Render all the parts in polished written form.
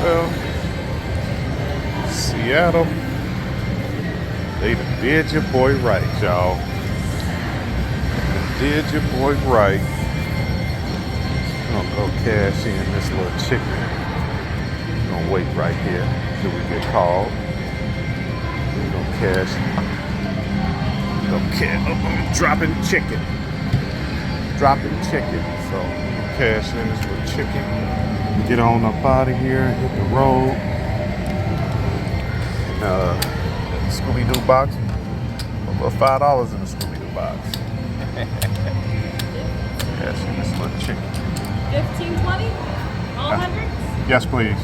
Well, Seattle, they done did your boy right, y'all. Did your boy right. I'm gonna go cash in this little chicken. I'm gonna wait right here till we get called. We're gonna cash. Oh, I'm dropping chicken. Dropping chicken. So I'm gonna cash in this little chicken. Get on up out of here, hit the road. Scooby-Doo box. About $5 in the Scooby-Doo box. Cash in this little chicken. 1520? All hundreds? Yes, please.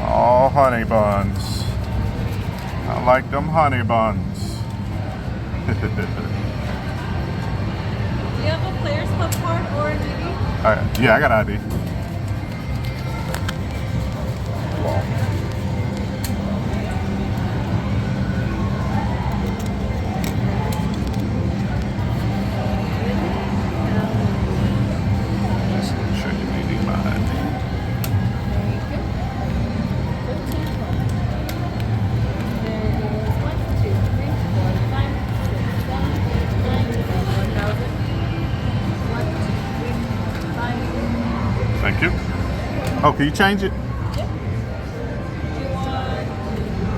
All honey buns. I like them honey buns. Do you have a Players Club card or an ID? Yeah, I got ID. Wow. Just check if you need my ID. Thank you. Oh, can you change it?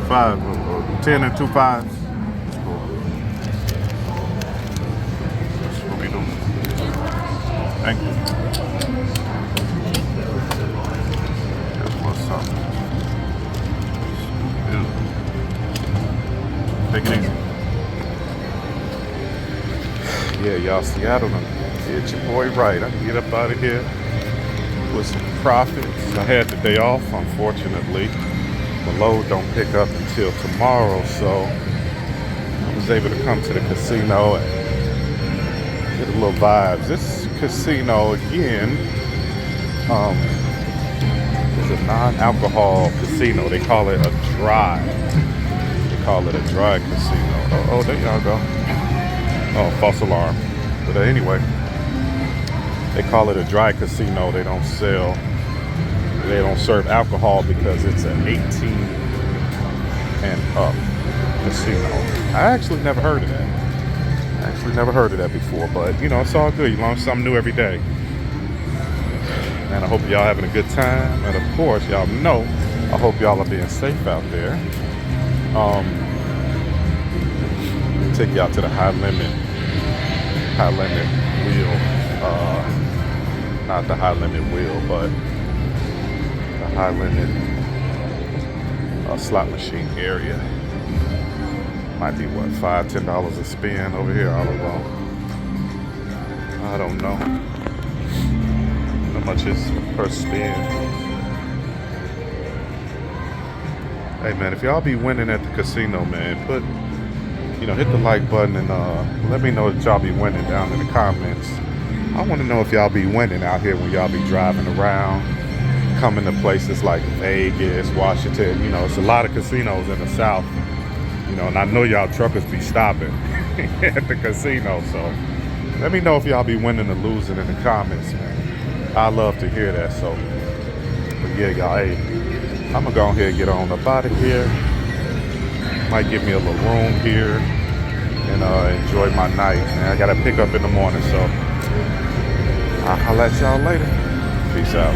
Five, 10 and 2 5s. That's cool. That's what we do. Thank you. What's up? Take it easy. Yeah, y'all, Seattle done did your boy right. I can get up out of here with some profits. I had the day off, unfortunately. The load don't pick up until tomorrow, so I was able to come to the casino and get a little vibes. This casino, again, is a non-alcohol casino. They call it a dry. They call it a dry casino. Oh, there y'all go. Oh, false alarm. But anyway, they call it a dry casino. They don't serve alcohol because it's an 18 and up casino. I actually never heard of that. Before, but you know, it's all good. You learn something new every day. And I hope y'all having a good time. And of course, y'all know, I hope y'all are being safe out there. Take y'all to the high limit wheel. Not the high limit wheel, but the high limit slot machine area. Might be what, $5-10 a spin over here all along. I don't know how much is per spin. Hey man, if y'all be winning at the casino, man, hit the like button and let me know if y'all be winning down in the comments. I want to know if y'all be winning out here when y'all be driving around, coming to places like Vegas, Washington. You know, it's a lot of casinos in the South. You know, and I know y'all truckers be stopping at the casino. So let me know if y'all be winning or losing in the comments, man. I love to hear that. So, but yeah, y'all, hey, I'm gonna go ahead and get on up out of here. Might give me a little room here and enjoy my night, man. I gotta pick up in the morning, so I'll let y'all later. Peace out.